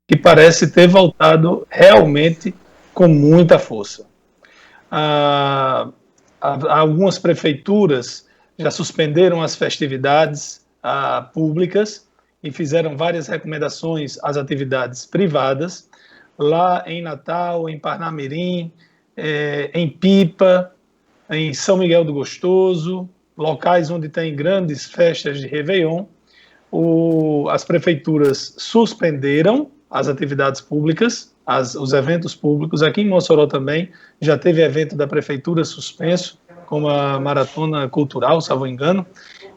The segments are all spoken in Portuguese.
que parece ter voltado realmente com muita força. Algumas prefeituras já suspenderam as festividades públicas e fizeram várias recomendações às atividades privadas, lá em Natal, em Parnamirim, em Pipa, em São Miguel do Gostoso, locais onde tem grandes festas de Réveillon. As prefeituras suspenderam as atividades públicas, os eventos públicos. Aqui em Mossoró também já teve evento da prefeitura suspenso, como a Maratona Cultural, salvo engano.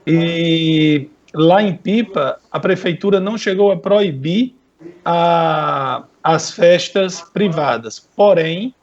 E lá em Pipa, a prefeitura não chegou a proibir as festas privadas, porém,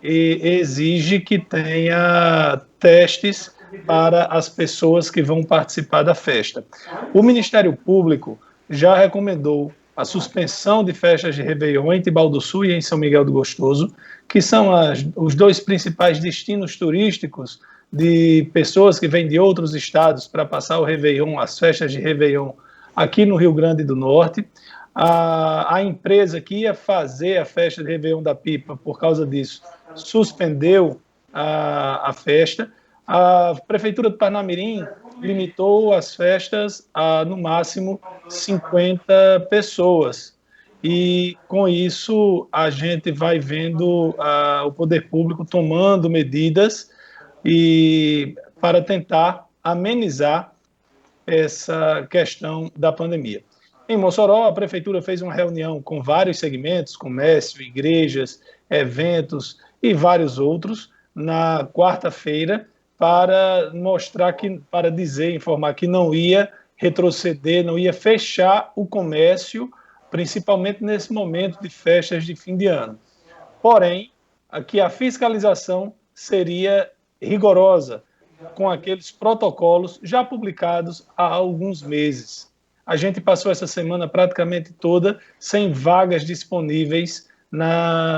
exige que tenha testes para as pessoas que vão participar da festa. O Ministério Público já recomendou a suspensão de festas de Réveillon em Tibau do Sul e em São Miguel do Gostoso, que são os dois principais destinos turísticos de pessoas que vêm de outros estados para passar o Réveillon, as festas de Réveillon, aqui no Rio Grande do Norte. A empresa que ia fazer a festa de Réveillon da Pipa, por causa disso, suspendeu a festa. A Prefeitura de Parnamirim limitou as festas a, no máximo, 50 pessoas. E, com isso, a gente vai vendo o poder público tomando medidas para tentar amenizar essa questão da pandemia. Em Mossoró, a prefeitura fez uma reunião com vários segmentos, comércio, igrejas, eventos e vários outros, na quarta-feira, para mostrar para informar que não ia retroceder, não ia fechar o comércio, principalmente nesse momento de festas de fim de ano. Porém, aqui a fiscalização seria rigorosa, com aqueles protocolos já publicados há alguns meses. A gente passou essa semana praticamente toda sem vagas disponíveis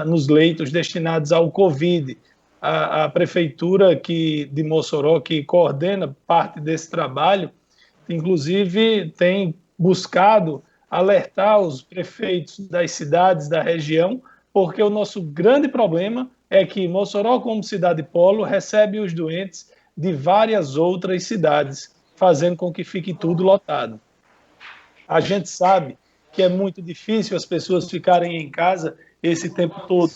nos leitos destinados ao Covid. A prefeitura de Mossoró, que coordena parte desse trabalho, inclusive tem buscado alertar os prefeitos das cidades da região, porque o nosso grande problema é que Mossoró, como cidade polo, recebe os doentes de várias outras cidades, fazendo com que fique tudo lotado. A gente sabe que é muito difícil as pessoas ficarem em casa esse tempo todo.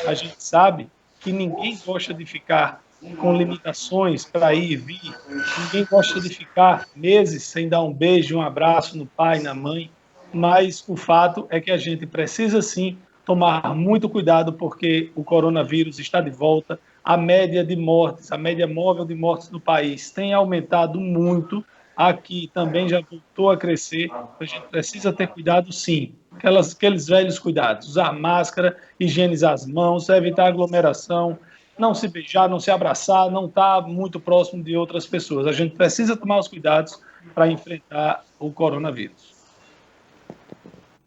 A gente sabe que ninguém gosta de ficar com limitações para ir e vir. Ninguém gosta de ficar meses sem dar um beijo, um abraço no pai, na mãe. Mas o fato é que a gente precisa, sim, tomar muito cuidado, porque o coronavírus está de volta. A média de mortes, a média móvel de mortes no país tem aumentado muito. Aqui também já voltou a crescer. A gente precisa ter cuidado, sim. Aqueles velhos cuidados: usar máscara, higienizar as mãos, evitar aglomeração, não se beijar, não se abraçar, não estar muito próximo de outras pessoas. A gente precisa tomar os cuidados para enfrentar o coronavírus.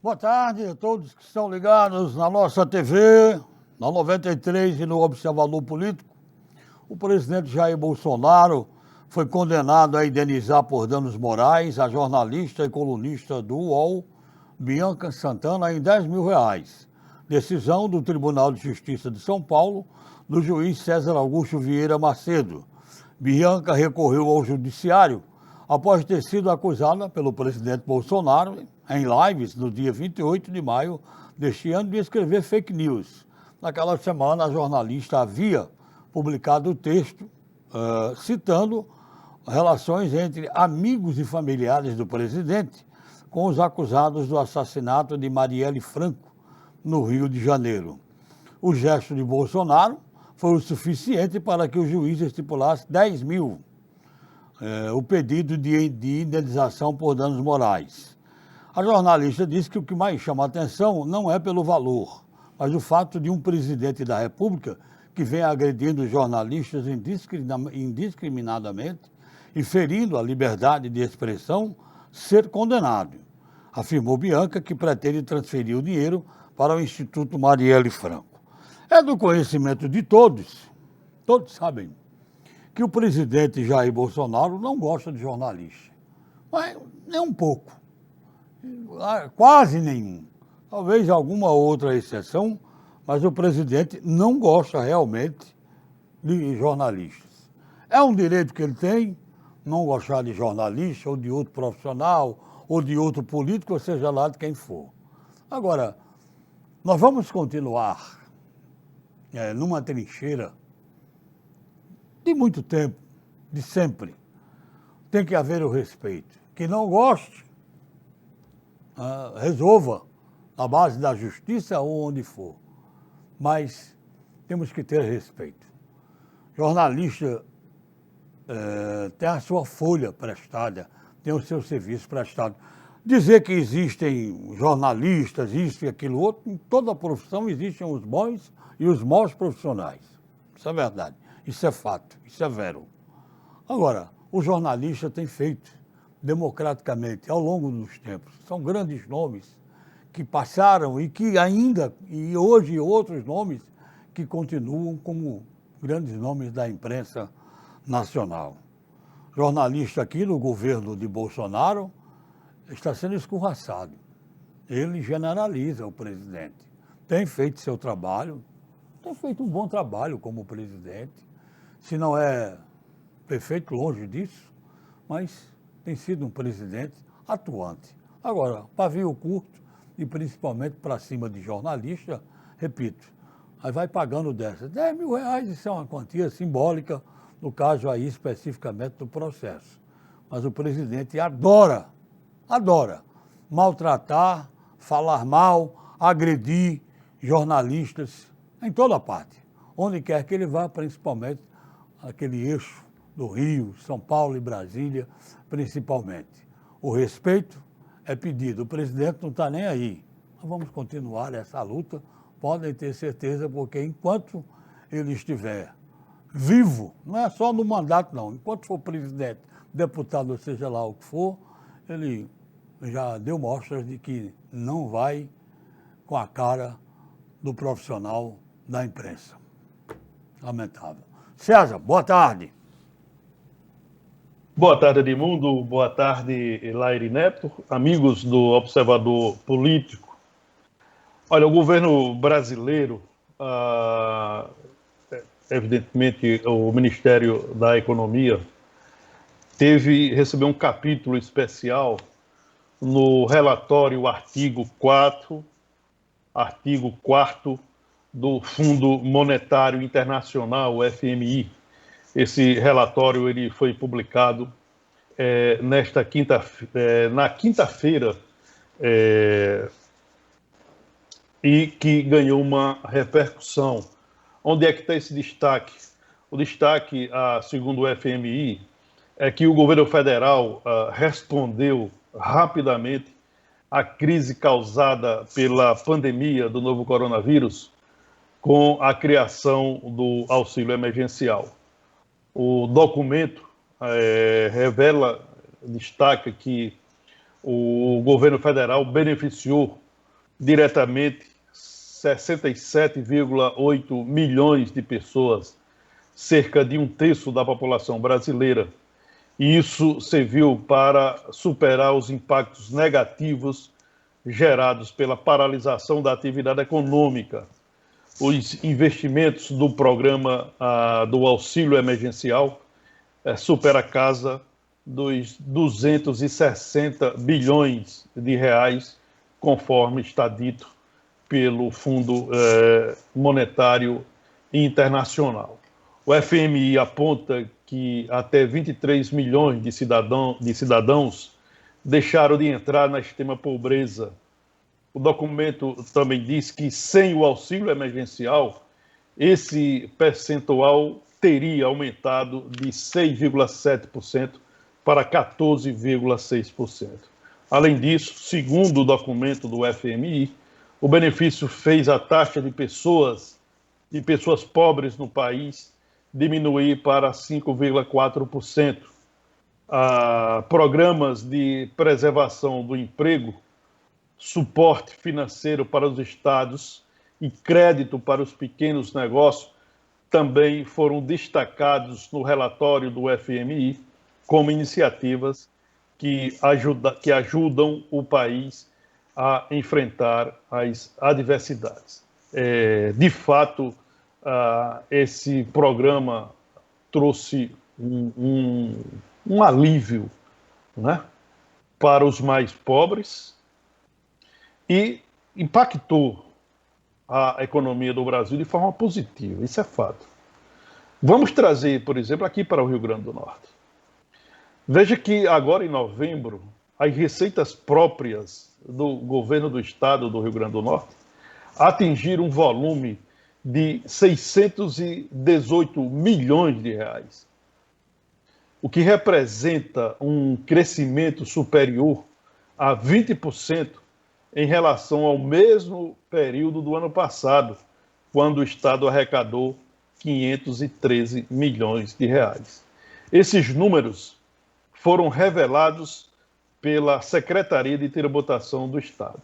Boa tarde a todos que estão ligados na nossa TV, na 93 e no Observador Político. O presidente Jair Bolsonaro foi condenado a indenizar por danos morais a jornalista e colunista do UOL, Bianca Santana, em R$10 mil. Decisão do Tribunal de Justiça de São Paulo, do juiz César Augusto Vieira Macedo. Bianca recorreu ao judiciário após ter sido acusada pelo presidente Bolsonaro, em lives no dia 28 de maio deste ano, de escrever fake news. Naquela semana, a jornalista havia publicado o texto citando relações entre amigos e familiares do presidente com os acusados do assassinato de Marielle Franco, no Rio de Janeiro. O gesto de Bolsonaro foi o suficiente para que o juiz estipulasse R$10 mil, o pedido de indenização por danos morais. A jornalista disse que o que mais chama a atenção não é pelo valor, mas o fato de um presidente da República que vem agredindo jornalistas indiscriminadamente e ferindo a liberdade de expressão ser condenado. Afirmou Bianca, que pretende transferir o dinheiro para o Instituto Marielle Franco. É do conhecimento de todos sabem, que o presidente Jair Bolsonaro não gosta de jornalista. Mas nem um pouco. Quase nenhum. Talvez alguma outra exceção, mas o presidente não gosta realmente de jornalistas. É um direito que ele tem, não gostar de jornalista ou de outro profissional ou de outro político, ou seja lá de quem for. Agora, nós vamos continuar numa trincheira de muito tempo, de sempre. Tem que haver o respeito. Quem não goste, resolva na base da justiça ou onde for. Mas temos que ter respeito. Jornalista tem a sua folha prestada, tem o seu serviço prestado. Dizer que existem jornalistas, isso e aquilo outro, em toda profissão existem os bons e os maus profissionais. Isso é verdade, isso é fato, isso é vero. Agora, o jornalista tem feito democraticamente ao longo dos tempos. São grandes nomes que passaram e que ainda, e hoje outros nomes que continuam como grandes nomes da imprensa nacional. Jornalista aqui no governo de Bolsonaro está sendo escorraçado. Ele generaliza o presidente. Tem feito seu trabalho, tem feito um bom trabalho como presidente. Se não é perfeito, longe disso, mas tem sido um presidente atuante. Agora, pavio curto e principalmente para cima de jornalista, repito, aí vai pagando dessas. R$ 10.000, isso é uma quantia simbólica, no caso aí especificamente do processo. Mas o presidente adora maltratar, falar mal, agredir jornalistas em toda parte. Onde quer que ele vá, principalmente aquele eixo do Rio, São Paulo e Brasília, principalmente. O respeito é pedido. O presidente não está nem aí. Nós vamos continuar essa luta, podem ter certeza, porque enquanto ele estiver vivo, não é só no mandato não, enquanto for presidente, deputado, ou seja lá o que for, ele já deu mostras de que não vai com a cara do profissional da imprensa. Lamentável. César, boa tarde. Boa tarde, Edmundo. Boa tarde, Laire Neto, amigos do Observador Político. Olha, o governo brasileiro, evidentemente o Ministério da Economia, recebeu um capítulo especial no relatório artigo 4º do Fundo Monetário Internacional, o FMI. Esse relatório ele foi publicado na quinta-feira e que ganhou uma repercussão. Onde é que está esse destaque? O destaque, segundo o FMI, é que o governo federal respondeu rapidamente à crise causada pela pandemia do novo coronavírus com a criação do auxílio emergencial. O documento destaca que o governo federal beneficiou diretamente 67,8 milhões de pessoas, cerca de 1/3 da população brasileira. E isso serviu para superar os impactos negativos gerados pela paralisação da atividade econômica. Os investimentos do programa do auxílio emergencial supera a casa dos 260 bilhões de reais, conforme está dito pelo Fundo Monetário Internacional. O FMI aponta que até 23 milhões de cidadãos deixaram de entrar na extrema pobreza. O documento também diz que sem o auxílio emergencial, esse percentual teria aumentado de 6,7% para 14,6%. Além disso, segundo o documento do FMI, o benefício fez a taxa de pessoas pobres no país diminuir para 5,4%. Programas de preservação do emprego, suporte financeiro para os estados e crédito para os pequenos negócios também foram destacados no relatório do FMI como iniciativas que ajudam o país a enfrentar as adversidades. De fato, esse programa trouxe um alívio, né, para os mais pobres e impactou a economia do Brasil de forma positiva, isso é fato. Vamos trazer, por exemplo, aqui para o Rio Grande do Norte. Veja que agora em novembro, as receitas próprias do governo do estado do Rio Grande do Norte atingiram um volume de 618 milhões de reais, o que representa um crescimento superior a 20% em relação ao mesmo período do ano passado, quando o estado arrecadou 513 milhões de reais. Esses números foram revelados pela Secretaria de Tributação do Estado.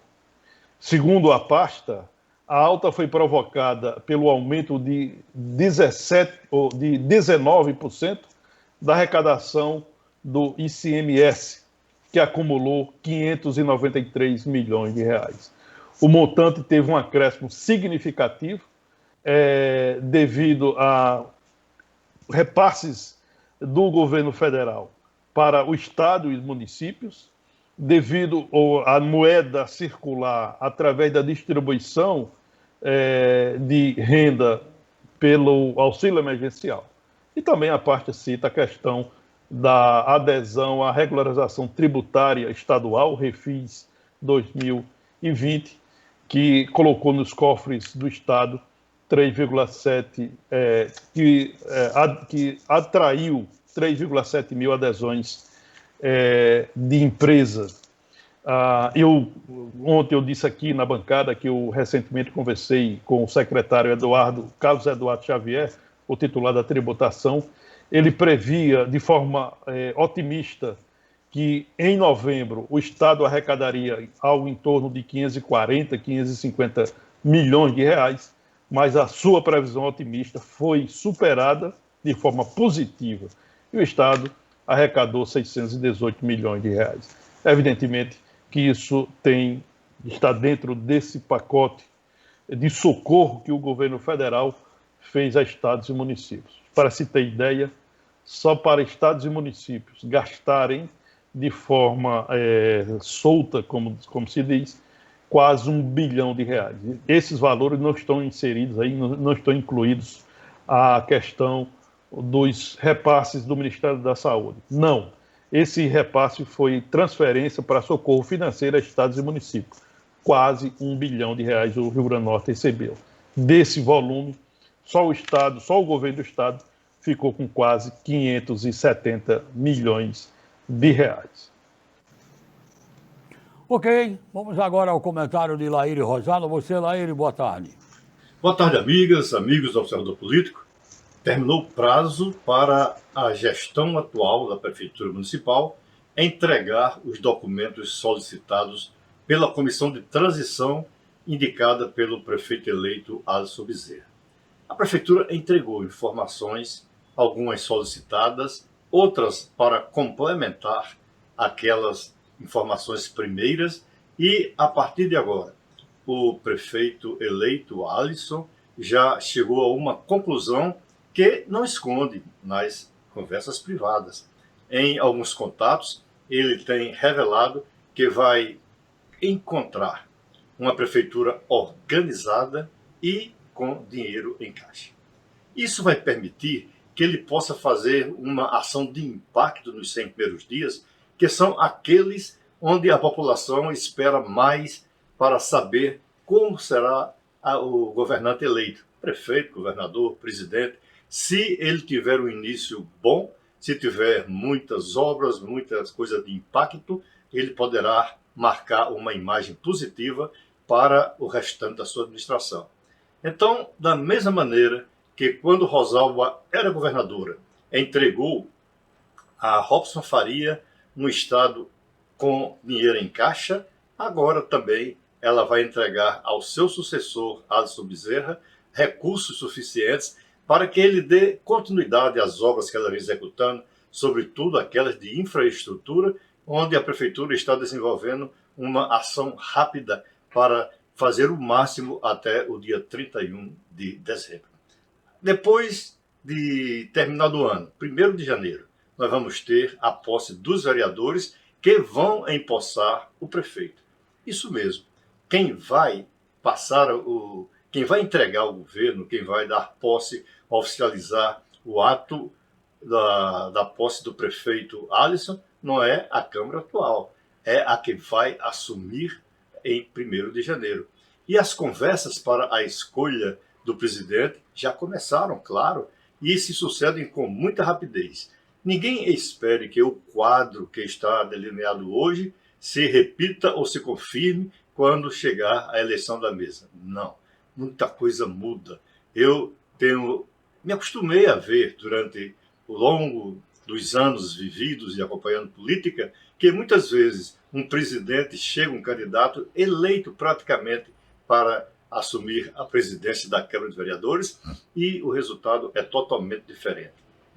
Segundo a pasta, a alta foi provocada pelo aumento de 19% da arrecadação do ICMS, que acumulou 593 milhões de reais. O montante teve um acréscimo significativo devido a repasses do governo federal para o Estado e os municípios, devido à moeda circular através da distribuição de renda pelo auxílio emergencial. E também a parte cita a questão da adesão à regularização tributária estadual, Refis 2020, que colocou nos cofres do Estado 3,7, que atraiu 3,7 mil adesões de empresas. Ontem eu disse aqui na bancada que eu recentemente conversei com o secretário Carlos Eduardo Xavier, o titular da tributação. Ele previa de forma otimista que em novembro o Estado arrecadaria algo em torno de 540, 550 milhões de reais, mas a sua previsão otimista foi superada de forma positiva e o Estado arrecadou 618 milhões de reais. Evidentemente que isso está dentro desse pacote de socorro que o governo federal fez a estados e municípios. Para se ter ideia, só para estados e municípios gastarem de forma solta, como se diz, quase 1 bilhão de reais. Esses valores não estão inseridos aí, não estão incluídos a questão dos repasses do Ministério da Saúde. Não. Esse repasse foi transferência para socorro financeiro a estados e municípios. Quase 1 bilhão de reais o Rio Grande do Norte recebeu. Desse volume, só o governo do estado ficou com quase 570 milhões de reais. Ok, vamos agora ao comentário de Laíre Rosado. Você, Laíre, boa tarde. Boa tarde, amigas, amigos do Observador Político. Terminou o prazo para a gestão atual da Prefeitura Municipal entregar os documentos solicitados pela Comissão de Transição indicada pelo prefeito eleito Alisson Bezerra. A Prefeitura entregou informações, algumas solicitadas, outras para complementar aquelas informações primeiras e, a partir de agora, o prefeito eleito Alisson já chegou a uma conclusão que não esconde nas conversas privadas. Em alguns contatos, ele tem revelado que vai encontrar uma prefeitura organizada e com dinheiro em caixa. Isso vai permitir que ele possa fazer uma ação de impacto nos 100 primeiros dias, que são aqueles onde a população espera mais para saber como será o governante eleito, prefeito, governador, presidente. Se ele tiver um início bom, se tiver muitas obras, muitas coisas de impacto, ele poderá marcar uma imagem positiva para o restante da sua administração. Então, da mesma maneira que quando Rosalba era governadora, entregou a Robson Faria no estado com dinheiro em caixa, agora também ela vai entregar ao seu sucessor, Alisson Bezerra, recursos suficientes para que ele dê continuidade às obras que ela vem executando, sobretudo aquelas de infraestrutura, onde a Prefeitura está desenvolvendo uma ação rápida para fazer o máximo até o dia 31 de dezembro. Depois de terminado o ano, 1º de janeiro, nós vamos ter a posse dos vereadores que vão empossar o prefeito. Isso mesmo. Quem vai quem vai entregar o governo, quem vai dar posse, oficializar o ato da posse do prefeito Alisson, não é a Câmara atual, é a que vai assumir em 1º de janeiro. E as conversas para a escolha do presidente já começaram, claro, e se sucedem com muita rapidez. Ninguém espere que o quadro que está delineado hoje se repita ou se confirme quando chegar a eleição da mesa. Não, muita coisa muda. Eu me acostumei a ver durante o longo dos anos vividos e acompanhando política, que muitas vezes um presidente chega, um candidato eleito praticamente para assumir a presidência da Câmara de Vereadores e o resultado é totalmente diferente.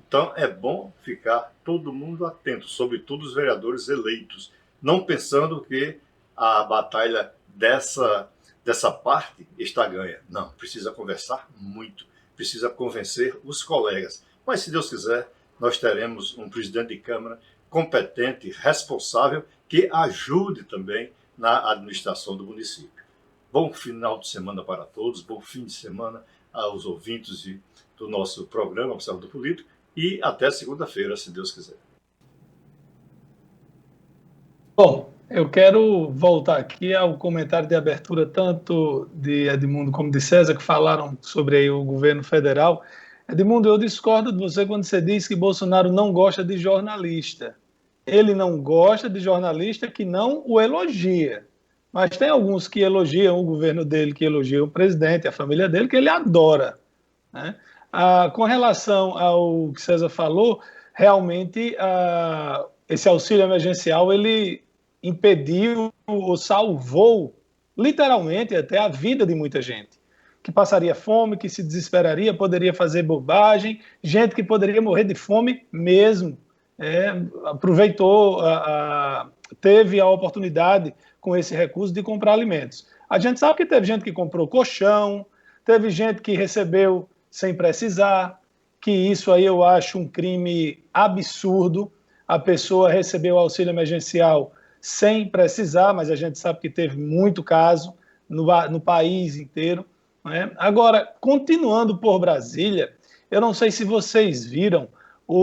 Então é bom ficar todo mundo atento, sobretudo os vereadores eleitos, não pensando que a batalha dessa parte está ganha. Não, precisa conversar muito, precisa convencer os colegas. Mas se Deus quiser, nós teremos um presidente de Câmara competente, responsável, que ajude também na administração do município. Bom final de semana para todos, bom fim de semana aos ouvintes do nosso programa Observador Político e até segunda-feira, se Deus quiser. Bom, eu quero voltar aqui ao comentário de abertura tanto de Edmundo como de César, que falaram sobre aí o governo federal. Edmundo, eu discordo de você quando você diz que Bolsonaro não gosta de jornalista. Ele não gosta de jornalista que não o elogia. Mas tem alguns que elogiam o governo dele, que elogiam o presidente, a família dele, que ele adora, né? Com relação ao que César falou, realmente esse auxílio emergencial ele impediu ou salvou literalmente até a vida de muita gente, que passaria fome, que se desesperaria, poderia fazer bobagem, gente que poderia morrer de fome mesmo. Aproveitou, teve a oportunidade com esse recurso de comprar alimentos. A gente sabe que teve gente que comprou colchão, teve gente que recebeu sem precisar, que isso aí eu acho um crime absurdo. A pessoa recebeu auxílio emergencial sem precisar, mas a gente sabe que teve muito caso no país inteiro, né? Agora, continuando por Brasília, eu não sei se vocês viram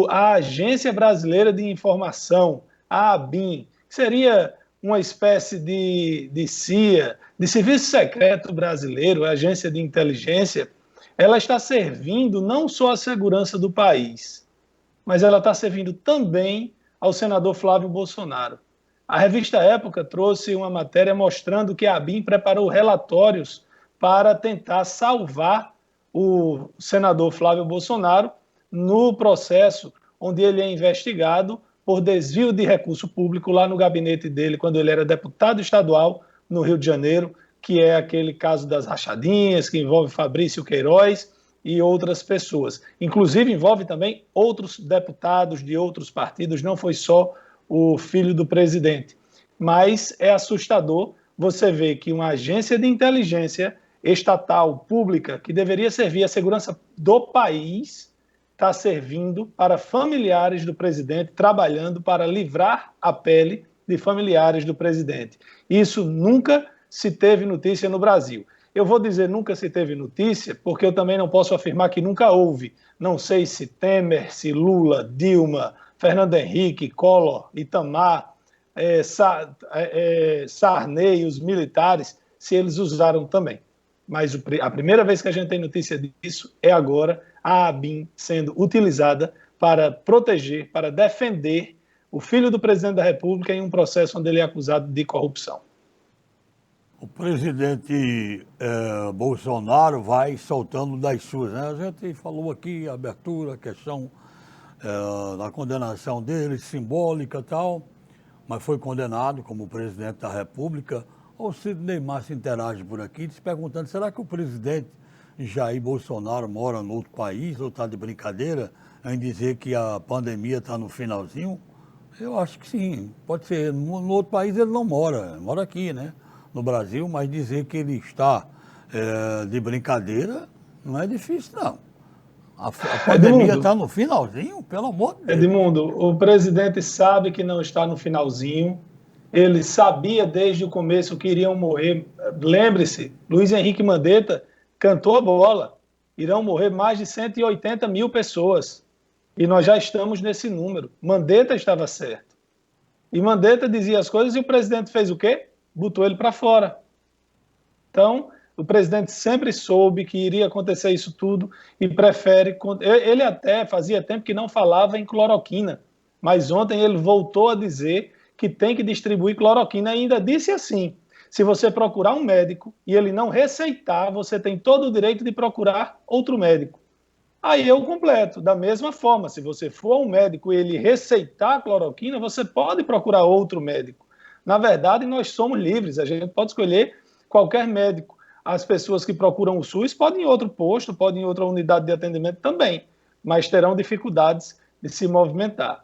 a Agência Brasileira de Informação, a ABIN, que seria uma espécie de CIA, de Serviço Secreto Brasileiro, agência de inteligência, ela está servindo não só a segurança do país, mas ela está servindo também ao senador Flávio Bolsonaro. A revista Época trouxe uma matéria mostrando que a ABIN preparou relatórios para tentar salvar o senador Flávio Bolsonaro no processo onde ele é investigado por desvio de recurso público lá no gabinete dele, quando ele era deputado estadual no Rio de Janeiro, que é aquele caso das rachadinhas, que envolve Fabrício Queiroz e outras pessoas. Inclusive envolve também outros deputados de outros partidos, não foi só o filho do presidente. Mas é assustador você ver que uma agência de inteligência estatal, pública, que deveria servir à segurança do país, está servindo para familiares do presidente, trabalhando para livrar a pele de familiares do presidente. Isso nunca se teve notícia no Brasil. Eu vou dizer nunca se teve notícia, porque eu também não posso afirmar que nunca houve. Não sei se Temer, se Lula, Dilma, Fernando Henrique, Collor, Itamar, Sarney, os militares, se eles usaram também. Mas a primeira vez que a gente tem notícia disso é agora, a ABIN sendo utilizada para proteger, para defender o filho do presidente da República em um processo onde ele é acusado de corrupção. O presidente Bolsonaro vai soltando das suas, né? A gente falou aqui, a abertura, a questão da condenação dele, simbólica e tal, mas foi condenado como presidente da República. O Sidney Márcio interage por aqui, se perguntando, será que o presidente Jair Bolsonaro mora em outro país ou está de brincadeira em dizer que a pandemia está no finalzinho? Eu acho que sim, pode ser. No outro país ele não mora aqui, né? No Brasil, mas dizer que ele está de brincadeira não é difícil, não. A pandemia Edmundo, está no finalzinho, pelo amor de Deus. Edmundo, o presidente sabe que não está no finalzinho. Ele sabia desde o começo que iriam morrer. Lembre-se, Luiz Henrique Mandetta cantou a bola. Irão morrer mais de 180 mil pessoas. E nós já estamos nesse número. Mandetta estava certo. E Mandetta dizia as coisas e o presidente fez o quê? Botou ele para fora. Então, o presidente sempre soube que iria acontecer isso tudo e prefere... Ele até fazia tempo que não falava em cloroquina, mas ontem ele voltou a dizer que tem que distribuir cloroquina e ainda disse assim, se você procurar um médico e ele não receitar, você tem todo o direito de procurar outro médico. Aí eu completo, da mesma forma, se você for a um médico e ele receitar a cloroquina, você pode procurar outro médico. Na verdade, nós somos livres, a gente pode escolher qualquer médico. As pessoas que procuram o SUS podem ir em outro posto, podem ir em outra unidade de atendimento também, mas terão dificuldades de se movimentar.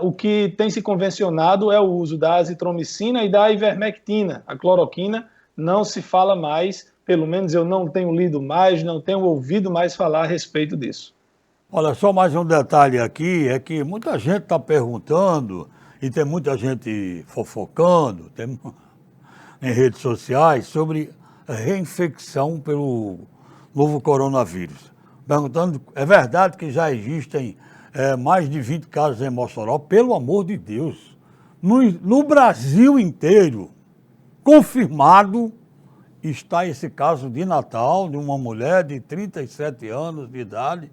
O que tem se convencionado é o uso da azitromicina e da ivermectina. A cloroquina não se fala mais, pelo menos eu não tenho lido mais, não tenho ouvido mais falar a respeito disso. Olha, só mais um detalhe aqui, é que muita gente está perguntando, e tem muita gente fofocando em redes sociais, sobre a reinfecção pelo novo coronavírus. Perguntando, é verdade que já existem mais de 20 casos em Mossoró? Pelo amor de Deus, no Brasil inteiro, confirmado, está esse caso de Natal, de uma mulher de 37 anos de idade,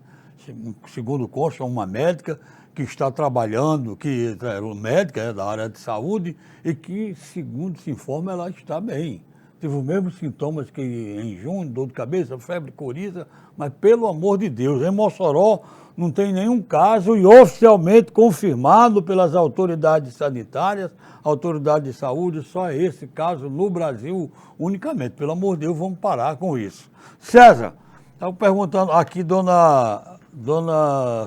segundo consta, uma médica que está trabalhando, que é médica da área de saúde, e que, segundo se informa, ela está bem. Teve os mesmos sintomas que em junho, dor de cabeça, febre, coriza, mas pelo amor de Deus, em Mossoró não tem nenhum caso e oficialmente confirmado pelas autoridades sanitárias, autoridades de saúde, só esse caso no Brasil unicamente. Pelo amor de Deus, vamos parar com isso. César, estava perguntando aqui, dona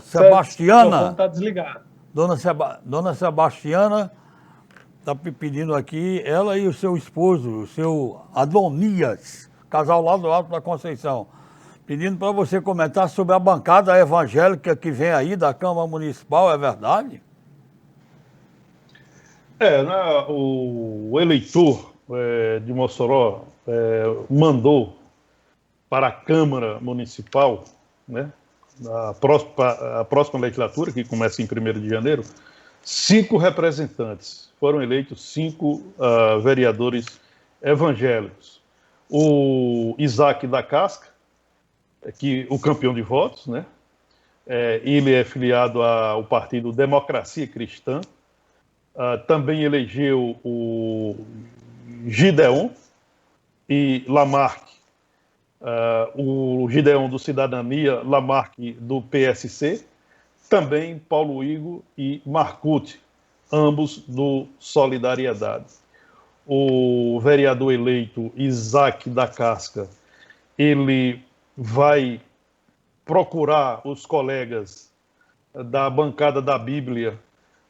Sebastiana. Está desligado. Dona Sebastiana está pedindo aqui, ela e o seu esposo, o seu Adonias, casal lá do Alto da Conceição, pedindo para você comentar sobre a bancada evangélica que vem aí da Câmara Municipal, é verdade? O eleitor de Mossoró mandou para a Câmara Municipal, né, a próxima legislatura, que começa em 1º de janeiro, 5 representantes. Foram eleitos 5 vereadores evangélicos. O Isaac da Casca, o campeão de votos, né? Ele é filiado ao partido Democracia Cristã. Também elegeu o Gideon e Lamarck. O Gideon do Cidadania, Lamarck do PSC. Também Paulo Igor e Marcucci, ambos do Solidariedade. O vereador eleito Isaac da Casca, ele vai procurar os colegas da bancada da Bíblia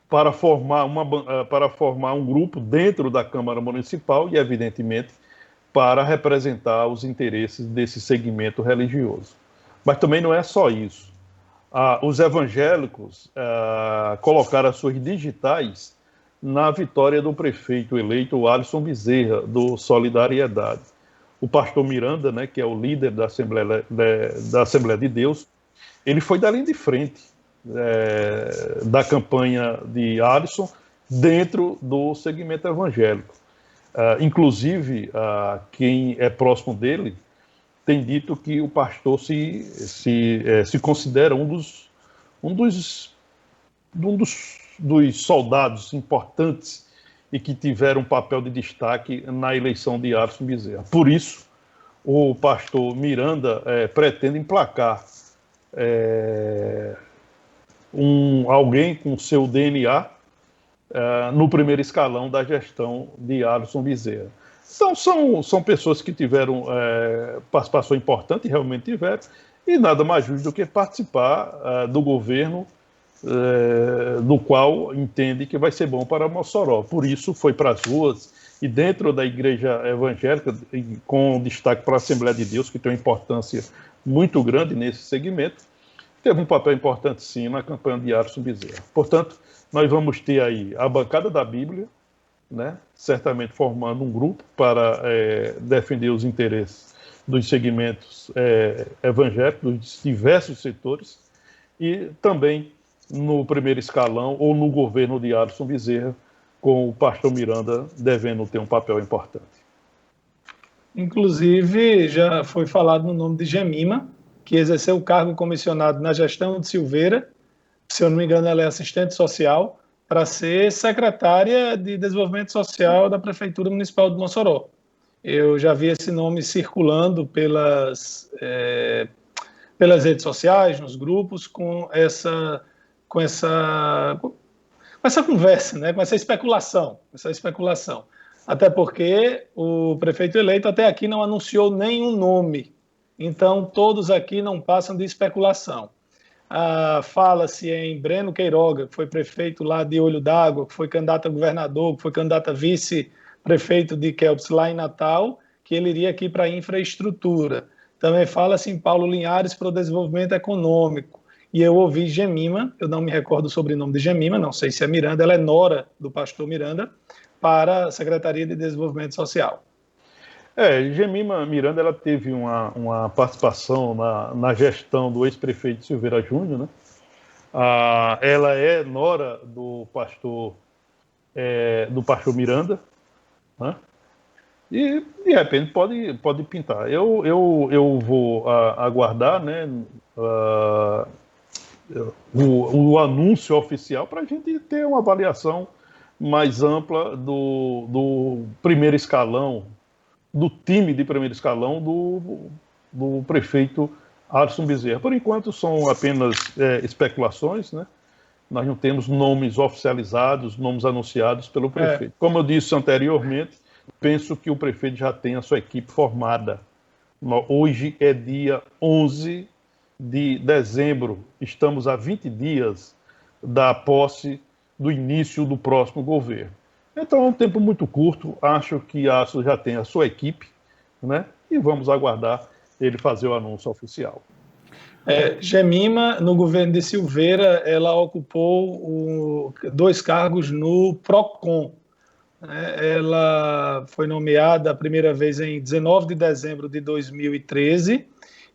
para formar um grupo dentro da Câmara Municipal e, evidentemente, para representar os interesses desse segmento religioso. Mas também não é só isso. Os evangélicos colocaram as suas digitais na vitória do prefeito eleito Alisson Bezerra, do Solidariedade. O pastor Miranda, né, que é o líder da Assembleia de Deus, ele foi da linha de frente da campanha de Alisson dentro do segmento evangélico. Inclusive, quem é próximo dele tem dito que o pastor se considera um dos soldados importantes e que tiveram um papel de destaque na eleição de Alisson Bezerra. Por isso, o pastor Miranda pretende emplacar alguém com seu DNA no primeiro escalão da gestão de Alisson Bezerra. Então, são pessoas que tiveram participação importante, realmente tiveram, e nada mais justo do que participar do governo do qual entende que vai ser bom para Mossoró. Por isso foi para as ruas e dentro da igreja evangélica, com destaque para a Assembleia de Deus, que tem uma importância muito grande nesse segmento, teve um papel importante sim na campanha de Arson Bezerra. Portanto, nós vamos ter aí a bancada da Bíblia, né, certamente formando um grupo para defender os interesses dos segmentos evangélicos, dos diversos setores, e também no primeiro escalão ou no governo de Arson Bezerra, com o pastor Miranda devendo ter um papel importante. Inclusive, já foi falado no nome de Jemima, que exerceu o cargo comissionado na gestão de Silveira, se eu não me engano ela é assistente social, para ser secretária de Desenvolvimento Social da Prefeitura Municipal de Mossoró. Eu já vi esse nome circulando pelas redes sociais, nos grupos, com essa conversa, né, com essa especulação. Até porque o prefeito eleito até aqui não anunciou nenhum nome. Então, todos aqui não passam de especulação. Fala-se em Breno Queiroga, que foi prefeito lá de Olho d'Água, que foi candidato a governador, que foi candidato a vice-prefeito de Kelps lá em Natal, que ele iria aqui para a infraestrutura. Também fala-se em Paulo Linhares para o desenvolvimento econômico. E eu ouvi Jemima, eu não me recordo o sobrenome de Jemima, não sei se é Miranda, ela é nora do pastor Miranda, para a Secretaria de Desenvolvimento Social. Jemima Miranda ela teve uma participação na gestão do ex-prefeito Silveira Júnior, né? Ela é nora do pastor Miranda, né? E de repente pode pintar. Eu vou aguardar, né, o anúncio oficial para a gente ter uma avaliação mais ampla do primeiro escalão, do time de primeiro escalão do prefeito Arson Bezerra. Por enquanto são apenas especulações, né? Nós não temos nomes oficializados, nomes anunciados pelo prefeito. Como eu disse anteriormente, penso que o prefeito já tem a sua equipe formada. Hoje é dia 11 de dezembro, estamos a 20 dias da posse do início do próximo governo. Então é um tempo muito curto, acho que a Arson já tem a sua equipe, né? E vamos aguardar ele fazer o anúncio oficial. Jemima, no governo de Silveira, ela ocupou 2 cargos no PROCON. Ela foi nomeada a primeira vez em 19 de dezembro de 2013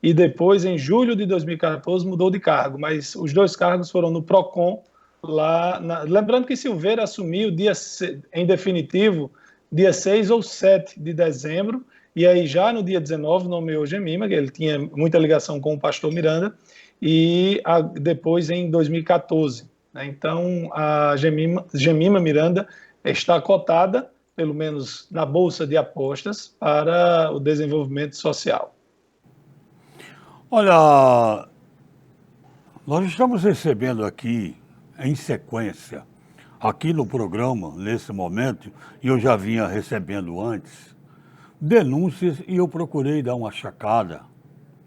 e depois, em julho de 2014, mudou de cargo, mas os 2 cargos foram no PROCON. Lembrando que Silveira assumiu em definitivo dia 6 ou 7 de dezembro, e aí já no dia 19 nomeou Jemima, que ele tinha muita ligação com o pastor Miranda, e depois em 2014. Então a Jemima Miranda está cotada, pelo menos na Bolsa de Apostas, para o desenvolvimento social. Olha, nós estamos recebendo aqui, em sequência, aqui no programa, nesse momento, e eu já vinha recebendo antes, denúncias e eu procurei dar uma checada.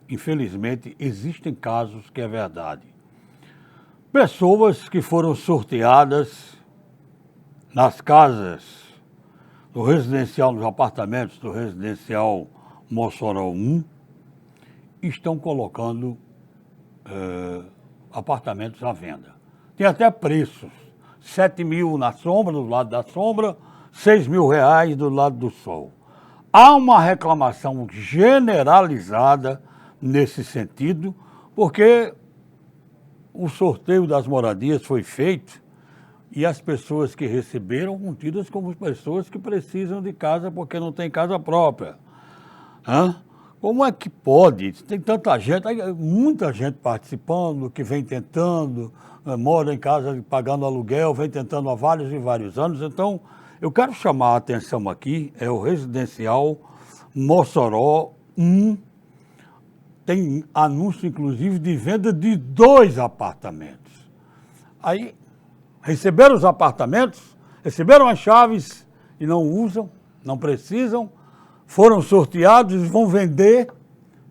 Infelizmente, existem casos que é verdade. Pessoas que foram sorteadas nas casas do residencial, nos apartamentos do residencial Mossoró 1, estão colocando apartamentos à venda. Tem até preços, 7 mil na sombra, do lado da sombra, 6 mil reais do lado do sol. Há uma reclamação generalizada nesse sentido, porque o sorteio das moradias foi feito e as pessoas que receberam são tidas como pessoas que precisam de casa porque não tem casa própria. Como é que pode? Tem tanta gente, muita gente participando, que vem tentando, mora em casa pagando aluguel, vem tentando há vários e vários anos. Então, eu quero chamar a atenção aqui, é o residencial Mossoró 1, tem anúncio, inclusive, de venda de 2 apartamentos. Aí, receberam os apartamentos, receberam as chaves e não usam, não precisam, foram sorteados e vão vender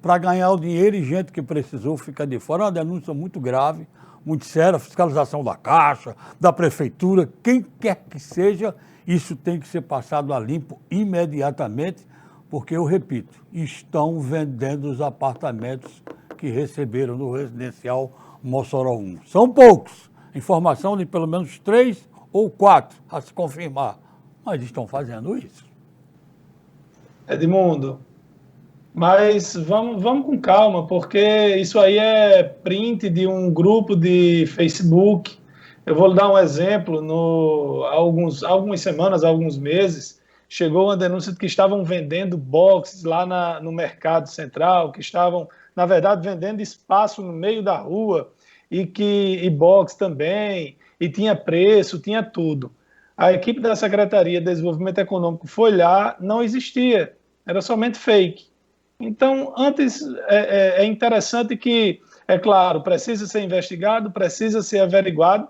para ganhar o dinheiro e gente que precisou fica de fora. É uma denúncia muito grave, muito séria, fiscalização da Caixa, da Prefeitura, quem quer que seja, isso tem que ser passado a limpo imediatamente, porque, eu repito, estão vendendo os apartamentos que receberam no residencial Mossoró 1. São poucos, informação de pelo menos 3 ou 4 a se confirmar, mas estão fazendo isso. Edmundo, mas vamos com calma, porque isso aí é print de um grupo de Facebook. Eu vou lhe dar um exemplo. Algumas semanas, alguns meses, chegou uma denúncia de que estavam vendendo boxes lá no Mercado Central, que estavam, na verdade, vendendo espaço no meio da rua, e box também, e tinha preço, tinha tudo. A equipe da Secretaria de Desenvolvimento Econômico foi lá, não existia, era somente fake. Então, antes, é interessante que, é claro, precisa ser investigado, precisa ser averiguado,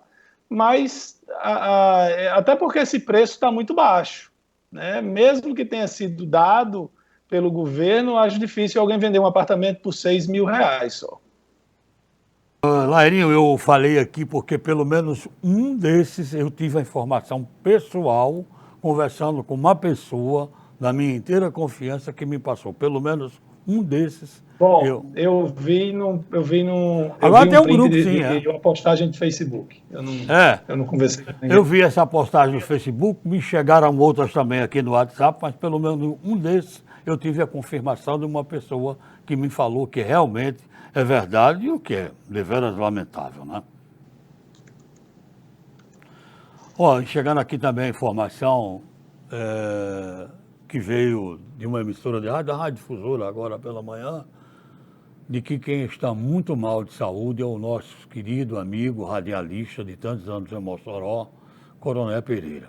mas até porque esse preço está muito baixo, né? Mesmo que tenha sido dado pelo governo, acho difícil alguém vender um apartamento por R$6.000 só. Lairinho, eu falei aqui porque pelo menos um desses eu tive a informação pessoal, conversando com uma pessoa da minha inteira confiança que me passou. Pelo menos um desses. Bom, eu vi Agora tem um print grupo, de uma postagem de Facebook. Eu não conversei com ninguém. Eu vi essa postagem no Facebook, me chegaram outras também aqui no WhatsApp, mas pelo menos um desses eu tive a confirmação de uma pessoa que me falou que realmente é verdade, e o que é deveras lamentável, né? Ó, chegando aqui também a informação que veio de uma emissora de rádio, da Rádio Difusora, agora pela manhã, de que quem está muito mal de saúde é o nosso querido amigo radialista de tantos anos em Mossoró, Coronel Pereira.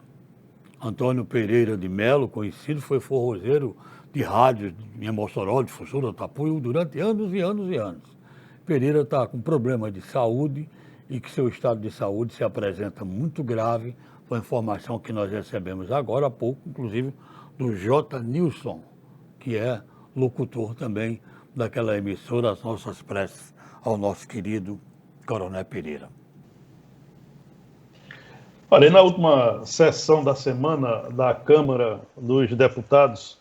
Antônio Pereira de Melo, conhecido, foi forrozeiro de rádio em Mossoró, Difusora, Tapuio, durante anos e anos e anos. Pereira está com problema de saúde e que seu estado de saúde se apresenta muito grave, foi a informação que nós recebemos agora há pouco, inclusive do J. Nilson, que é locutor também daquela emissora, as nossas preces ao nosso querido Coronel Pereira. Olha, na última sessão da semana da Câmara dos Deputados,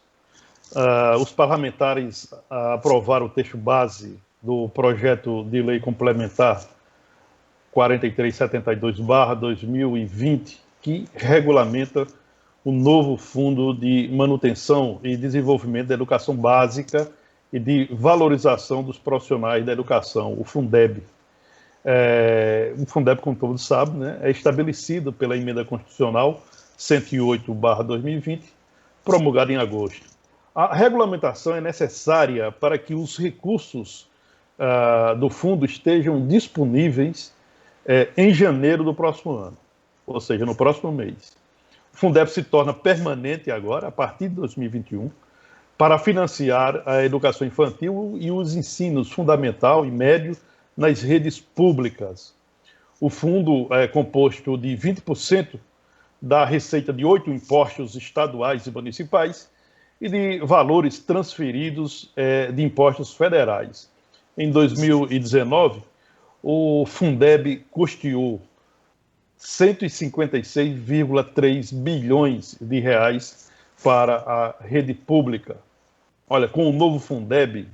os parlamentares aprovaram o texto base do projeto de lei complementar 4372/2020, que regulamenta o novo Fundo de Manutenção e Desenvolvimento da Educação Básica e de Valorização dos Profissionais da Educação, o Fundeb. O Fundeb, como todos sabem, né, é estabelecido pela Emenda Constitucional 108/2020, promulgada em agosto. A regulamentação é necessária para que os recursos do fundo estejam disponíveis em janeiro do próximo ano, ou seja, no próximo mês. O Fundeb se torna permanente agora, a partir de 2021, para financiar a educação infantil e os ensinos fundamental e médio nas redes públicas. O fundo é composto de 20% da receita de 8 impostos estaduais e municipais e de valores transferidos de impostos federais. Em 2019, o Fundeb custeou 156,3 bilhões de reais para a rede pública. Olha, com o novo Fundeb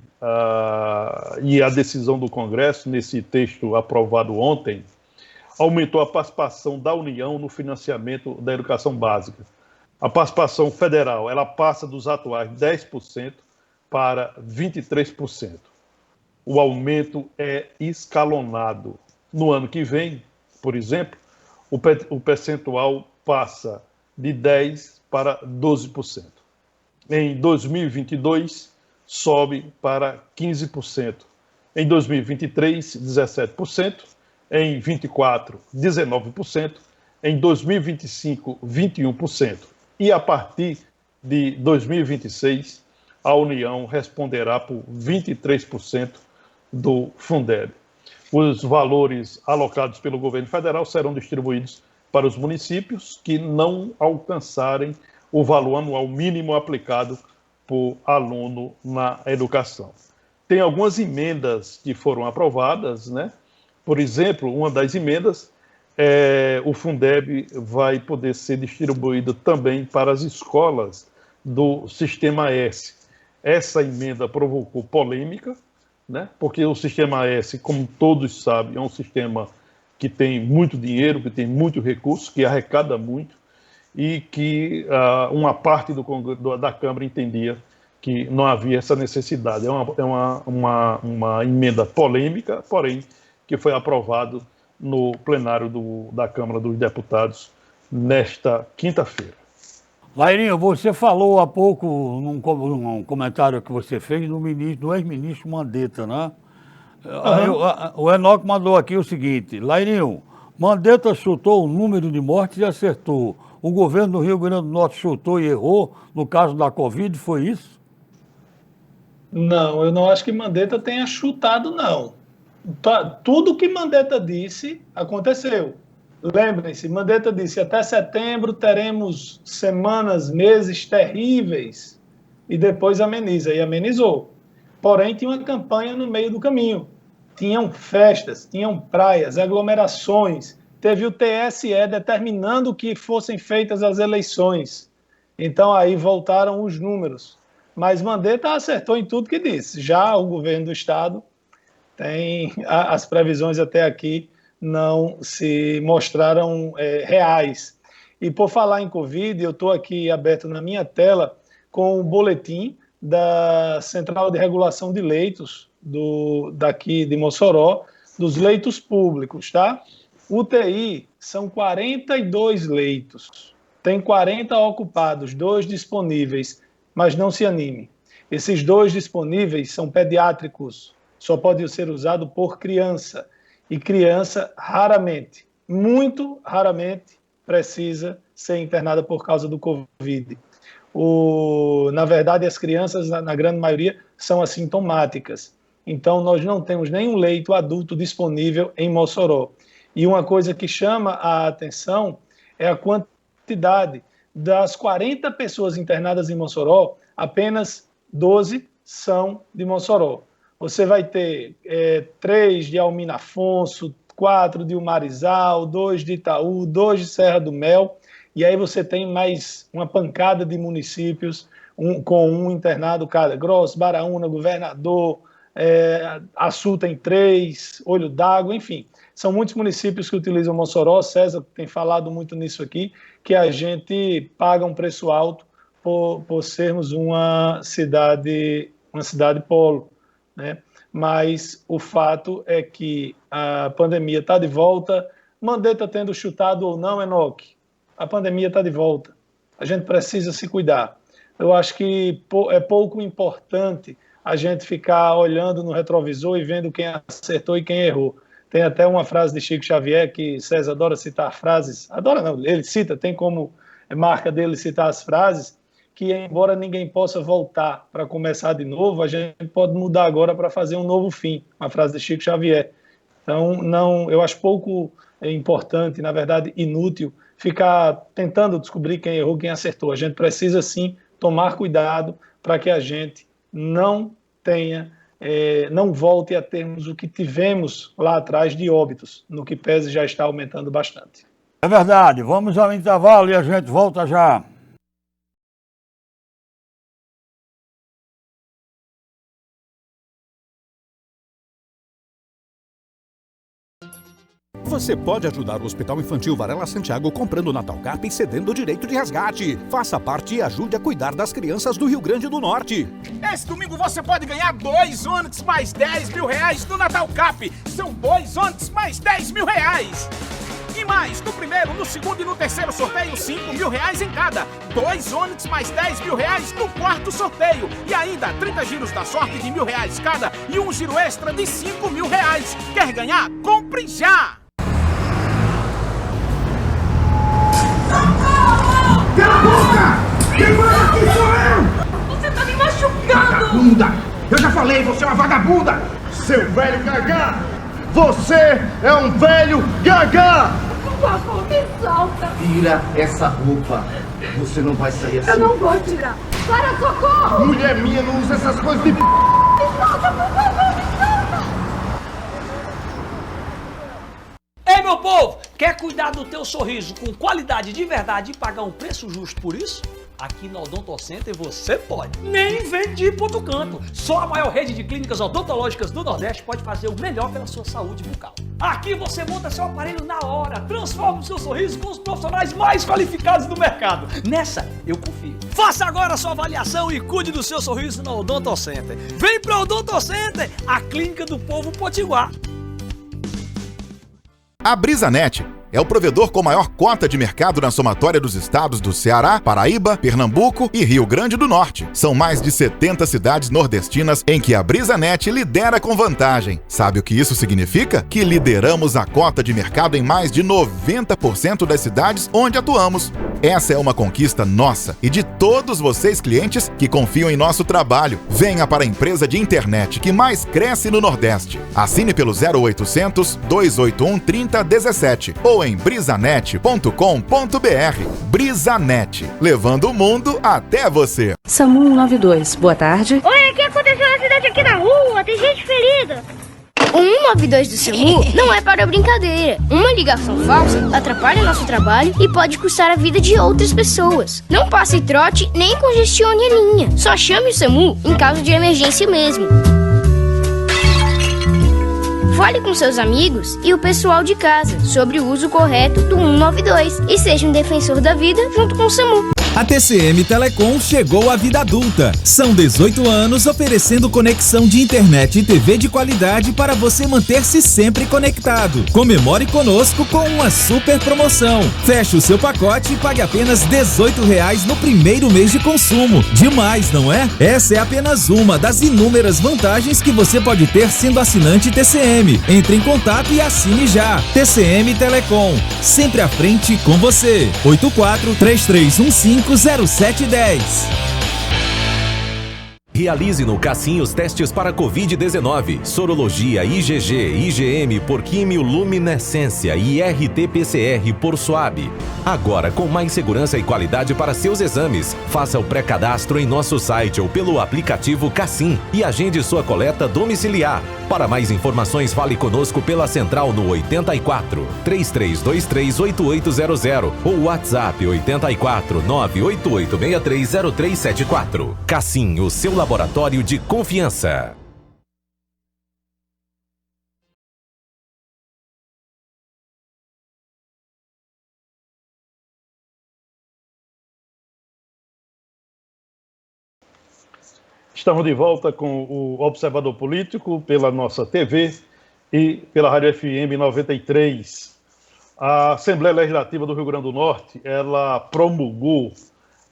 e a decisão do Congresso, nesse texto aprovado ontem, aumentou a participação da União no financiamento da educação básica. A participação federal, ela passa dos atuais 10% para 23%. O aumento é escalonado. No ano que vem, por exemplo, o percentual passa de 10% para 12%. Em 2022, sobe para 15%. Em 2023, 17%. Em 2024, 19%. Em 2025, 21%. E a partir de 2026, a União responderá por 23% do Fundeb. Os valores alocados pelo governo federal serão distribuídos para os municípios que não alcançarem o valor anual mínimo aplicado por aluno na educação. Tem algumas emendas que foram aprovadas, né, Por exemplo, uma das emendas o Fundeb vai poder ser distribuído também para as escolas do Sistema S. Essa emenda provocou polêmica, né? Porque o Sistema S, como todos sabem, é um sistema que tem muito dinheiro, que tem muito recurso, que arrecada muito, e que uma parte da Câmara entendia que não havia essa necessidade. É uma emenda polêmica, porém, que foi aprovado no plenário da Câmara dos Deputados nesta quinta-feira. Lairinho, você falou há pouco, num comentário que você fez, do ex-ministro Mandetta, né? O Enoque mandou aqui o seguinte: Lairinho, Mandetta chutou o número de mortes e acertou. O governo do Rio Grande do Norte chutou e errou no caso da Covid, foi isso? Não, eu não acho que Mandetta tenha chutado, não. Tudo que Mandetta disse aconteceu. Lembrem-se, Mandetta disse, até setembro teremos semanas, meses terríveis, e depois ameniza, e amenizou. Porém, tinha uma campanha no meio do caminho. Tinham festas, tinham praias, aglomerações, teve o TSE determinando que fossem feitas as eleições. Então, aí voltaram os números. Mas Mandetta acertou em tudo que disse. Já o governo do Estado tem as previsões até aqui não se mostraram reais. E por falar em Covid, eu estou aqui aberto na minha tela com o boletim da Central de Regulação de Leitos daqui de Mossoró, dos leitos públicos, tá? UTI são 42 leitos, tem 40 ocupados, 2 disponíveis, mas não se anime. Esses 2 disponíveis são pediátricos, só pode ser usado por criança. E criança raramente, muito raramente, precisa ser internada por causa do Covid. Na verdade, as crianças, na grande maioria, são assintomáticas. Então, nós não temos nenhum leito adulto disponível em Mossoró. E uma coisa que chama a atenção é a quantidade. Das 40 pessoas internadas em Mossoró, apenas 12 são de Mossoró. Você vai ter 3 de Almina Afonso, 4 de Umarizal, 2 de Itaú, 2 de Serra do Mel, e aí você tem mais uma pancada de municípios com um internado cada. Grosso, Baraúna, Governador, Açu tem 3, Olho d'Água, enfim. São muitos municípios que utilizam Mossoró. César tem falado muito nisso aqui, que a gente paga um preço alto por sermos uma cidade polo, né? Mas o fato é que a pandemia está de volta. Mandetta tendo chutado ou não, Enoque, a pandemia está de volta. A gente precisa se cuidar. Eu acho que é pouco importante a gente ficar olhando no retrovisor e vendo quem acertou e quem errou. Tem até uma frase de Chico Xavier, que César adora citar frases, adora não, ele cita, tem como marca dele citar as frases, que embora ninguém possa voltar para começar de novo, a gente pode mudar agora para fazer um novo fim, uma frase de Chico Xavier. Então, eu acho pouco importante, na verdade inútil, ficar tentando descobrir quem errou, quem acertou. A gente precisa sim tomar cuidado para que a gente não volte a termos o que tivemos lá atrás de óbitos, no que pese já está aumentando bastante. É verdade, vamos ao intervalo e a gente volta já. Você pode ajudar o Hospital Infantil Varela Santiago comprando Natal Carp e cedendo o direito de resgate. Faça parte e ajude a cuidar das crianças do Rio Grande do Norte. Esse domingo você pode ganhar 2 Onix mais 10 mil reais no Natal Cap. São 2 Onix mais 10 mil reais. E mais, no primeiro, no segundo e no terceiro sorteio, 5 mil reais em cada. 2 Onix mais 10 mil reais no quarto sorteio. E ainda 30 giros da sorte de R$1.000 cada e um giro extra de 5 mil reais. Quer ganhar? Compre já! Cala a boca! Quem manda aqui sou eu! Você tá me machucando! Vagabunda! Eu já falei, você é uma vagabunda! Seu velho gagá! Você é um velho gagá! Por favor, me solta! Tira essa roupa! Você não vai sair assim! Eu não vou tirar! Para, socorro! Mulher minha não usa essas coisas de... Me solta, por favor, me solta! Quer cuidar do teu sorriso com qualidade de verdade e pagar um preço justo por isso? Aqui na Odonto Center você pode. Nem vem de ir pro outro canto. Só a maior rede de clínicas odontológicas do Nordeste pode fazer o melhor pela sua saúde bucal. Aqui você monta seu aparelho na hora, transforma o seu sorriso com os profissionais mais qualificados do mercado. Nessa, eu confio. Faça agora a sua avaliação e cuide do seu sorriso na Odonto Center. Vem pra Odonto Center, a clínica do povo potiguar. A BrisaNet é o provedor com maior cota de mercado na somatória dos estados do Ceará, Paraíba, Pernambuco e Rio Grande do Norte. São mais de 70 cidades nordestinas em que a BrisaNet lidera com vantagem. Sabe o que isso significa? Que lideramos a cota de mercado em mais de 90% das cidades onde atuamos. Essa é uma conquista nossa e de todos vocês clientes que confiam em nosso trabalho. Venha para a empresa de internet que mais cresce no Nordeste. Assine pelo 0800 281 3017 ou em brisanet.com.br. BrisaNet, levando o mundo até você. SAMU 192, boa tarde. Oi, o que aconteceu no acidente aqui na rua? Tem gente ferida. O 192 do SAMU não é para brincadeira. Uma ligação falsa atrapalha nosso trabalho e pode custar a vida de outras pessoas. Não passe trote nem congestione a linha. Só chame o SAMU em caso de emergência mesmo. Fale com seus amigos e o pessoal de casa sobre o uso correto do 192 e seja um defensor da vida junto com o SAMU. A TCM Telecom chegou à vida adulta. São 18 anos oferecendo conexão de internet e TV de qualidade para você manter-se sempre conectado. Comemore conosco com uma super promoção. Feche o seu pacote e pague apenas R$18 no primeiro mês de consumo. Demais, não é? Essa é apenas uma das inúmeras vantagens que você pode ter sendo assinante TCM. Entre em contato e assine já. TCM Telecom, sempre à frente com você. 84-3315-0710. Realize no Cassim os testes para Covid-19, sorologia IgG, IgM por quimioluminescência e RT-PCR por SWAB. Agora com mais segurança e qualidade para seus exames. Faça o pré-cadastro em nosso site ou pelo aplicativo Cassim e agende sua coleta domiciliar. Para mais informações, fale conosco pela central no 84 3323 8800 ou WhatsApp 84 988630374. Cassim, o seu laboratório de confiança. Estamos de volta com o Observador Político pela nossa TV e pela Rádio FM 93. A Assembleia Legislativa do Rio Grande do Norte, ela promulgou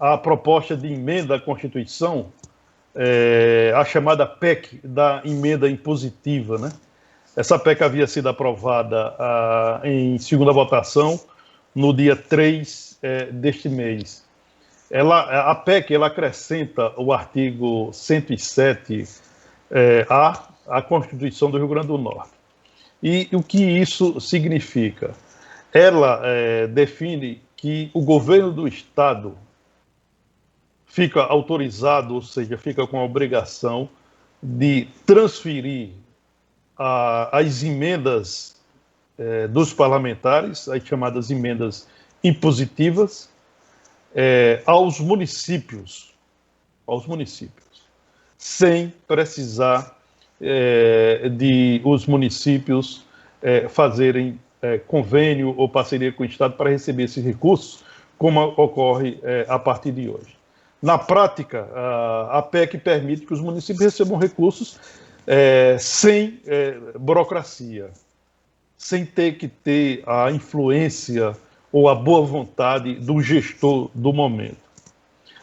a proposta de emenda à Constituição, a chamada PEC da emenda impositiva, né? Essa PEC havia sido aprovada em segunda votação no dia 3 deste mês. A PEC ela acrescenta o artigo 107 à Constituição do Rio Grande do Norte. E o que isso significa? Ela define que o governo do Estado fica autorizado, ou seja, fica com a obrigação de transferir as emendas dos parlamentares, as chamadas emendas impositivas, aos municípios, sem precisar de os municípios fazerem convênio ou parceria com o Estado para receber esses recursos, como ocorre a partir de hoje. Na prática, a PEC permite que os municípios recebam recursos sem burocracia, sem ter que ter a influência ou a boa vontade do gestor do momento.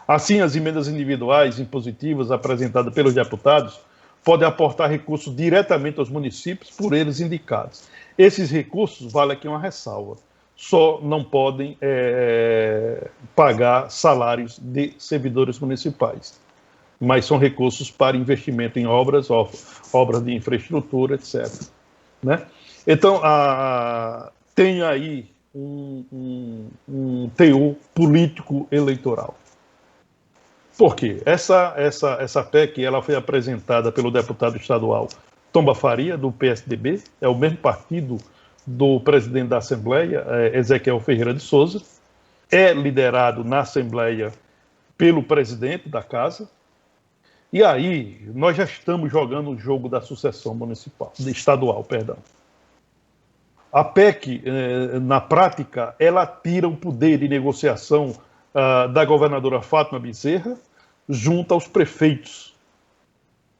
Assim, as emendas individuais impositivas apresentadas pelos deputados podem aportar recursos diretamente aos municípios por eles indicados. Esses recursos, vale aqui uma ressalva, só não podem pagar salários de servidores municipais, mas são recursos para investimento em obras de infraestrutura, etc. Né? Então, tem aí um teor político eleitoral. Por quê? Essa PEC ela foi apresentada pelo deputado estadual Tomba Faria, do PSDB, é o mesmo partido do presidente da Assembleia, Ezequiel Ferreira de Souza, é liderado na Assembleia pelo presidente da Casa, e aí nós já estamos jogando o jogo da sucessão estadual. A PEC, na prática, ela tira o poder de negociação da governadora Fátima Bezerra junto aos prefeitos.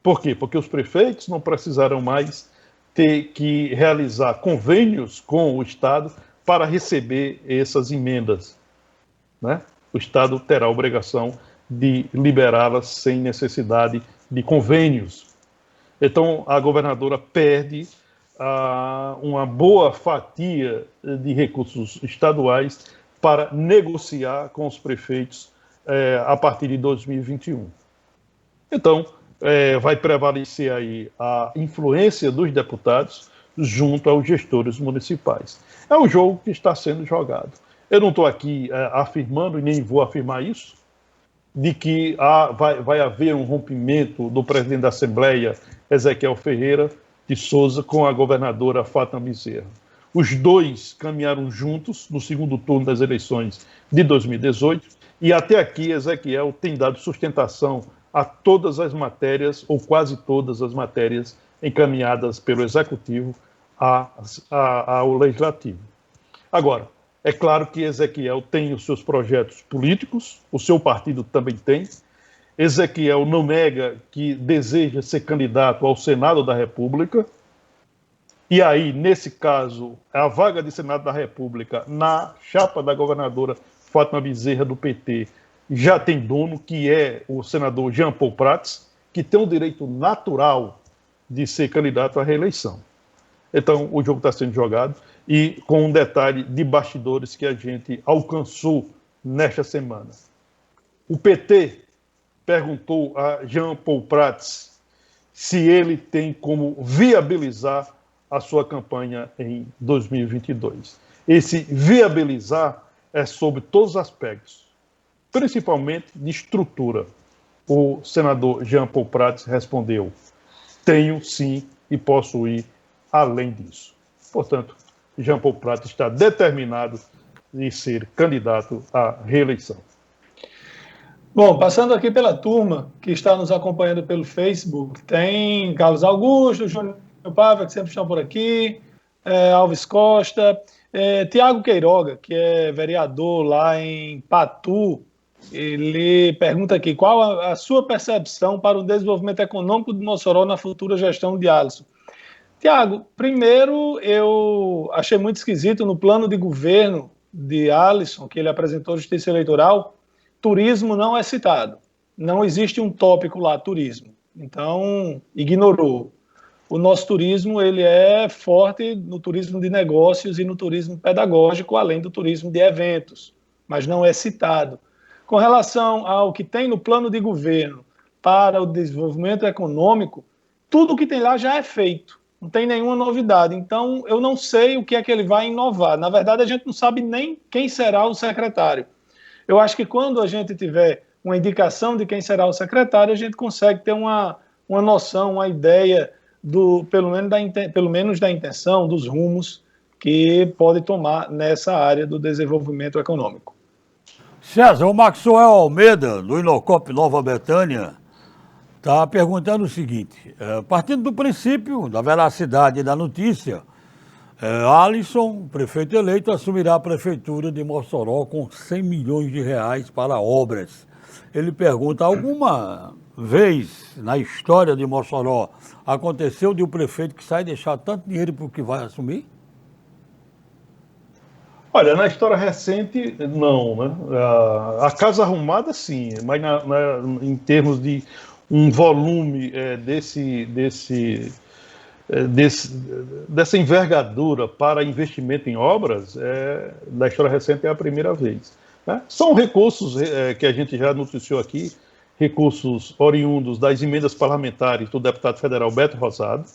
Por quê? Porque os prefeitos não precisarão mais ter que realizar convênios com o Estado para receber essas emendas, né? O Estado terá a obrigação de liberá-las sem necessidade de convênios. Então, a governadora perde uma boa fatia de recursos estaduais para negociar com os prefeitos a partir de 2021. Então, vai prevalecer aí a influência dos deputados junto aos gestores municipais. É o jogo que está sendo jogado. Eu não estou aqui afirmando, e nem vou afirmar isso, de que vai haver um rompimento do presidente da Assembleia, Ezequiel Ferreira de Souza, com a governadora Fátima Bezerra. Os dois caminharam juntos no segundo turno das eleições de 2018, e até aqui Ezequiel tem dado sustentação a todas as matérias, ou quase todas as matérias, encaminhadas pelo Executivo ao Legislativo. Agora, é claro que Ezequiel tem os seus projetos políticos, o seu partido também tem. Ezequiel não nega que deseja ser candidato ao Senado da República. E aí, nesse caso, a vaga de Senado da República, na chapa da governadora Fátima Bezerra, do PT, já tem dono, que é o senador Jean Paul Prats, que tem o direito natural de ser candidato à reeleição. Então, o jogo está sendo jogado, e com um detalhe de bastidores que a gente alcançou nesta semana. O PT perguntou a Jean Paul Prats se ele tem como viabilizar a sua campanha em 2022. Esse viabilizar é sobre todos os aspectos, principalmente de estrutura. O senador Jean Paul Prats respondeu: tenho sim e posso ir além disso. Portanto, Jean Paul Prats está determinado em ser candidato à reeleição. Bom, passando aqui pela turma que está nos acompanhando pelo Facebook, tem Carlos Augusto, Júnior Paiva, que sempre estão por aqui, Alves Costa, Tiago Queiroga, que é vereador lá em Patu. Ele pergunta aqui: qual a sua percepção para o desenvolvimento econômico de Mossoró na futura gestão de Alisson? Tiago, primeiro, eu achei muito esquisito no plano de governo de Alisson, que ele apresentou à Justiça Eleitoral, turismo não é citado. Não existe um tópico lá, turismo. Então, ignorou. O nosso turismo, ele é forte no turismo de negócios e no turismo pedagógico, além do turismo de eventos, mas não é citado. Com relação ao que tem no plano de governo para o desenvolvimento econômico, tudo que tem lá já é feito. Não tem nenhuma novidade. Então, eu não sei o que é que ele vai inovar. Na verdade, a gente não sabe nem quem será o secretário. Eu acho que quando a gente tiver uma indicação de quem será o secretário, a gente consegue ter uma noção, uma ideia, pelo menos da intenção, dos rumos que pode tomar nessa área do desenvolvimento econômico. César, o Maxwell Almeida, do Inocop Nova Betânia, está perguntando o seguinte: partindo do princípio da veracidade da notícia, Alisson, prefeito eleito, assumirá a prefeitura de Mossoró com 100 milhões de reais para obras. Ele pergunta: alguma vez na história de Mossoró aconteceu de um prefeito que sai deixar tanto dinheiro para o que vai assumir? Olha, na história recente, não, né? A Casa Arrumada, sim, mas em termos de um volume dessa envergadura para investimento em obras, da história recente é a primeira vez. Né? São recursos que a gente já noticiou aqui, recursos oriundos das emendas parlamentares do deputado federal Beto Rosado,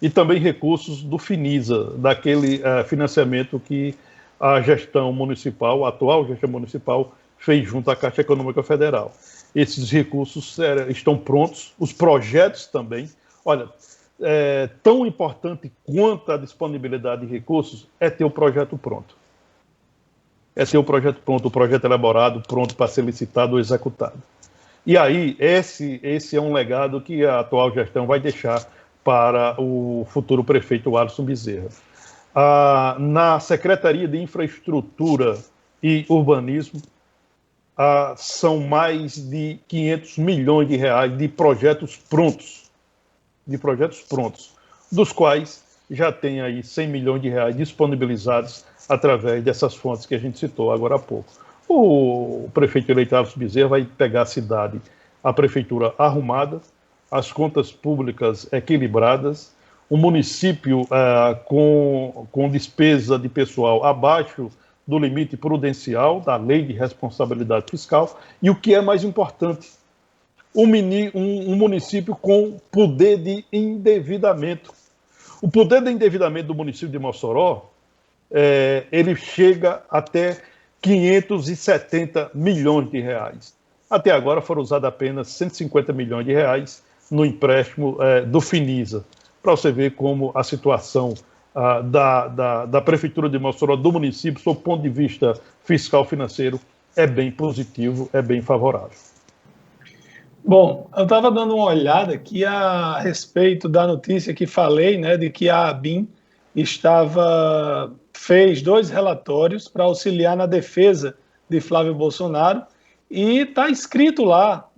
e também recursos do FINISA, daquele financiamento que a gestão municipal, a atual gestão municipal, fez junto à Caixa Econômica Federal. Esses recursos estão prontos, os projetos também. Olha, tão importante quanto a disponibilidade de recursos é ter o projeto pronto. É ter o projeto pronto, o projeto elaborado, pronto para ser licitado ou executado. E aí, esse é um legado que a atual gestão vai deixar para o futuro prefeito Alisson Bezerra. Na Secretaria de Infraestrutura e Urbanismo, são mais de 500 milhões de reais de projetos prontos, dos quais já tem aí 100 milhões de reais disponibilizados através dessas fontes que a gente citou agora há pouco. O prefeito eleito Alisson Bezerra vai pegar a cidade, a prefeitura arrumada, as contas públicas equilibradas, o município com despesa de pessoal abaixo do limite prudencial da Lei de Responsabilidade Fiscal e, o que é mais importante, um município com poder de endividamento. O poder de endividamento do município de Mossoró, ele chega até 570 milhões de reais. Até agora foram usados apenas 150 milhões de reais no empréstimo do Finisa, para você ver como a situação da Prefeitura de Mossoró, do município, sob o ponto de vista fiscal financeiro, é bem positivo, é bem favorável. Bom, eu estava dando uma olhada aqui a respeito da notícia que falei, né, de que a ABIN fez 2 relatórios para auxiliar na defesa de Flávio Bolsonaro, e está escrito lá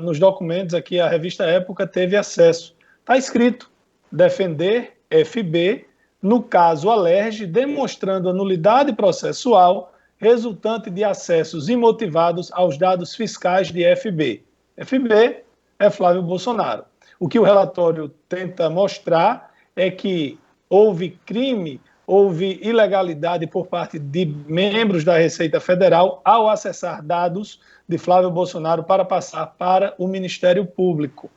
nos documentos aqui, a revista Época teve acesso. Está escrito: defender FB, no caso Alerj, demonstrando a nulidade processual resultante de acessos imotivados aos dados fiscais de FB. FB é Flávio Bolsonaro. O que o relatório tenta mostrar é que houve crime, houve ilegalidade por parte de membros da Receita Federal ao acessar dados de Flávio Bolsonaro para passar para o Ministério Público.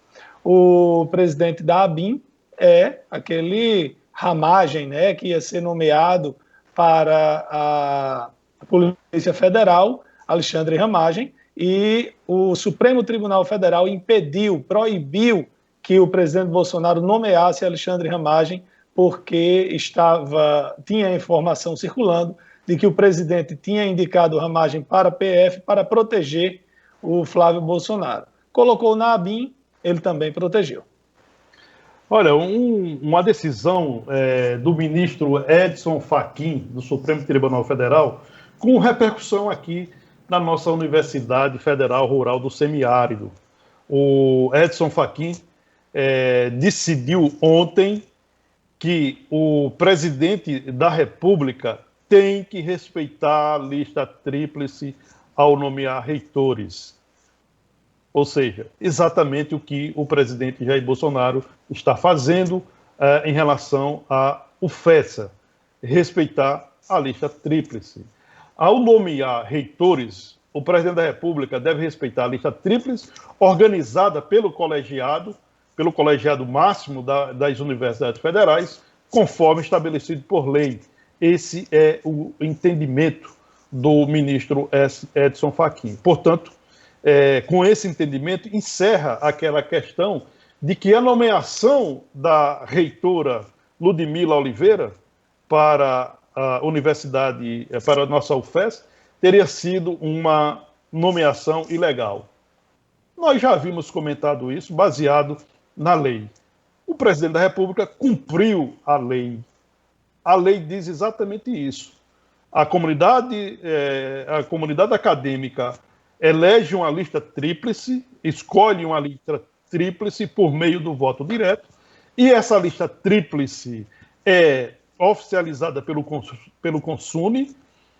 O presidente da ABIN é aquele Ramagem, né, que ia ser nomeado para a Polícia Federal, Alexandre Ramagem, e o Supremo Tribunal Federal proibiu que o presidente Bolsonaro nomeasse Alexandre Ramagem, porque tinha informação circulando de que o presidente tinha indicado Ramagem para a PF para proteger o Flávio Bolsonaro. Colocou na ABIN, ele também protegeu. Olha, uma decisão do ministro Edson Fachin, do Supremo Tribunal Federal, com repercussão aqui na nossa Universidade Federal Rural do Semiárido. O Edson Fachin decidiu ontem que o presidente da República tem que respeitar a lista tríplice ao nomear reitores. Ou seja, exatamente o que o presidente Jair Bolsonaro está fazendo em relação ao FESA, respeitar a lista tríplice. Ao nomear reitores, o presidente da República deve respeitar a lista tríplice organizada pelo colegiado máximo das universidades federais, conforme estabelecido por lei. Esse é o entendimento do ministro Edson Fachin. Portanto, com esse entendimento, encerra aquela questão de que a nomeação da reitora Ludmila Oliveira para a universidade, para a nossa UFES, teria sido uma nomeação ilegal. Nós já havíamos comentado isso, baseado na lei. O presidente da República cumpriu a lei. A lei diz exatamente isso. A comunidade acadêmica elege uma lista tríplice, escolhe uma lista tríplice por meio do voto direto, e essa lista tríplice é oficializada pelo CONSUNE,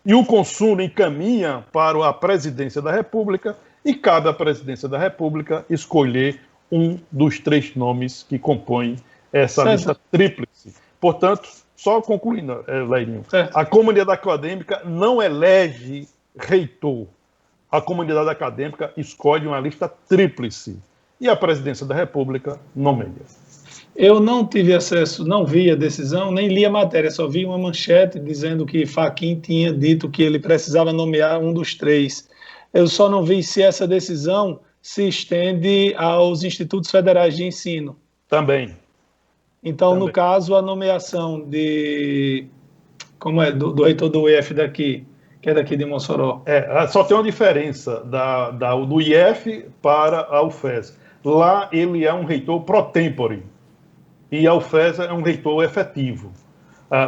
e o CONSUNE encaminha para a presidência da República, e cabe à presidência da República escolher um dos 3 nomes que compõem essa lista tríplice. Portanto, só concluindo, Leirinho, a comunidade acadêmica não elege reitor. A comunidade acadêmica escolhe uma lista tríplice e a presidência da República nomeia. Eu não tive acesso, não vi a decisão, nem li a matéria, só vi uma manchete dizendo que Fachin tinha dito que ele precisava nomear um dos 3. Eu só não vi se essa decisão se estende aos institutos federais de ensino. Também. Então, no caso, a nomeação do reitor do IF daqui, que é daqui de Mossoró. Só tem uma diferença do IF para a UFES. Lá ele é um reitor pro tempore e a UFES é um reitor efetivo.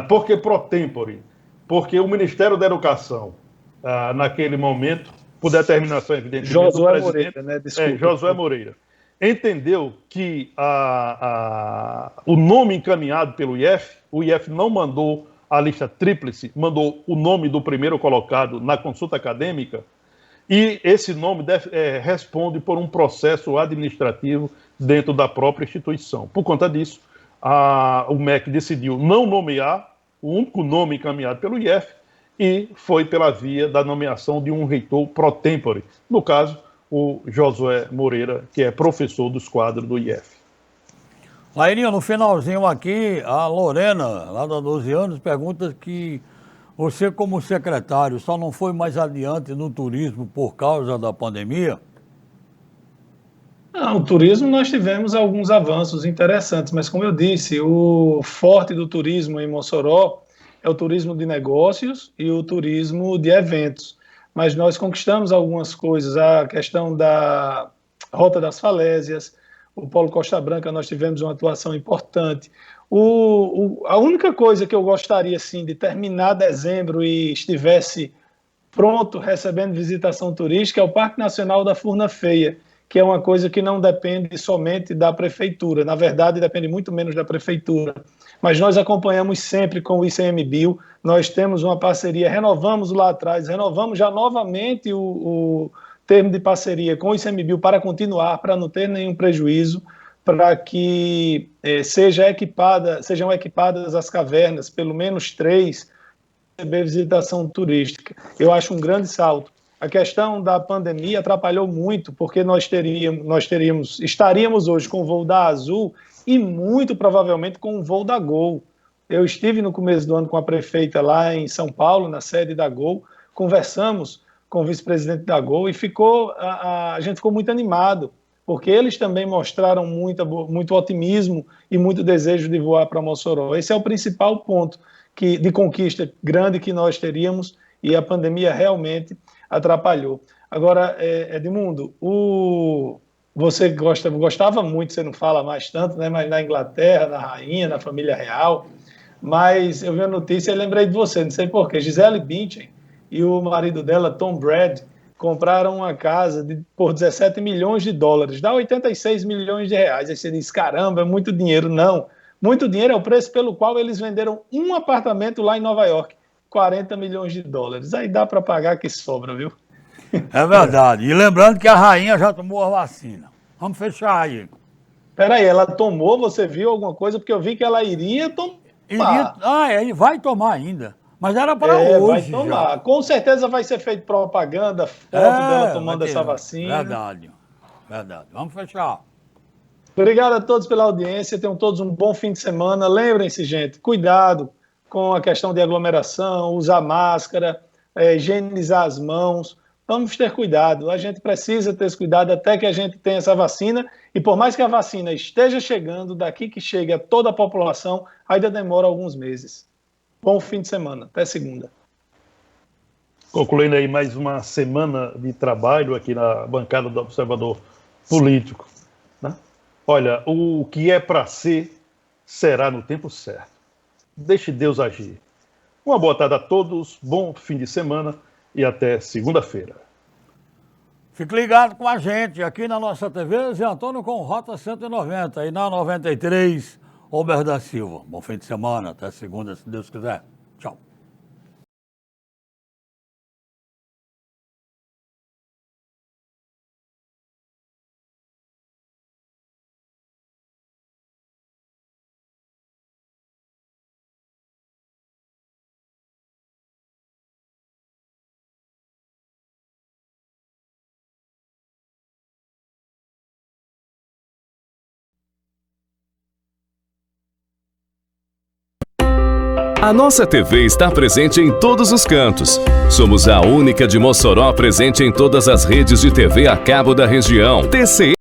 Por que pro tempore? Porque o Ministério da Educação, naquele momento, por determinação evidente Josué Moreira, né? Desculpa. Josué Moreira, entendeu que o nome encaminhado pelo IF, o IF não mandou a lista tríplice, mandou o nome do primeiro colocado na consulta acadêmica, e esse nome responde por um processo administrativo dentro da própria instituição. Por conta disso, o MEC decidiu não nomear o único nome encaminhado pelo IF e foi pela via da nomeação de um reitor pro tempore, no caso, o Josué Moreira, que é professor dos quadros do IF. Lairinho, no finalzinho aqui, a Lorena, lá da 12 anos, pergunta que você, como secretário, só não foi mais adiante no turismo por causa da pandemia? Não, o turismo nós tivemos alguns avanços interessantes, mas como eu disse, o forte do turismo em Mossoró é o turismo de negócios e o turismo de eventos. Mas nós conquistamos algumas coisas, a questão da Rota das Falésias, o Polo Costa Branca, nós tivemos uma atuação importante. A única coisa que eu gostaria, assim, de terminar dezembro e estivesse pronto, recebendo visitação turística, é o Parque Nacional da Furna Feia, que é uma coisa que não depende somente da prefeitura, na verdade depende muito menos da prefeitura, mas nós acompanhamos sempre com o ICMBio, nós temos uma parceria, renovamos lá atrás, renovamos já novamente o termo de parceria com o ICMBio para continuar, para não ter nenhum prejuízo, para que sejam equipadas as cavernas, pelo menos 3, receber visitação turística. Eu acho um grande salto. A questão da pandemia atrapalhou muito, porque estaríamos hoje com o voo da Azul e muito provavelmente com o voo da Gol. Eu estive no começo do ano com a prefeita lá em São Paulo, na sede da Gol, conversamos com o vice-presidente da Gol e a gente ficou muito animado, porque eles também mostraram muito otimismo e muito desejo de voar para Mossoró. Esse é o principal ponto de conquista grande que nós teríamos e a pandemia realmente atrapalhou. Agora, Edmundo, você gostava muito, você não fala mais tanto, né? Mas na Inglaterra, na rainha, na família real, mas eu vi a notícia e lembrei de você, não sei porquê. Gisele Bündchen e o marido dela, Tom Brady, compraram uma casa por 17 milhões de dólares, dá 86 milhões de reais. Aí você diz, caramba, é muito dinheiro. Não, muito dinheiro é o preço pelo qual eles venderam um apartamento lá em Nova York, 40 milhões de dólares. Aí dá para pagar que sobra, viu? É verdade. E lembrando que a rainha já tomou a vacina. Vamos fechar aí. Peraí, ela tomou? Você viu alguma coisa? Porque eu vi que ela iria tomar. Vai tomar ainda. Mas era para hoje. Vai tomar. Já. Com certeza vai ser feita propaganda, foto dela tomando essa vacina. Verdade. Vamos fechar. Obrigado a todos pela audiência. Tenham todos um bom fim de semana. Lembrem-se, gente, cuidado com a questão de aglomeração, usar máscara, higienizar as mãos. Vamos ter cuidado. A gente precisa ter esse cuidado até que a gente tenha essa vacina. E por mais que a vacina esteja chegando, daqui que chegue a toda a população, ainda demora alguns meses. Bom fim de semana. Até segunda. Concluindo aí mais uma semana de trabalho aqui na bancada do Observador Político, né? Olha, o que é para ser, será no tempo certo. Deixe Deus agir. Uma boa tarde a todos, bom fim de semana e até segunda-feira. Fique ligado com a gente aqui na nossa TV, Zé Antônio com Rota 190 e na 93, Ober da Silva. Bom fim de semana, até segunda, se Deus quiser. Tchau. A nossa TV está presente em todos os cantos. Somos a única de Mossoró presente em todas as redes de TV a cabo da região. TCE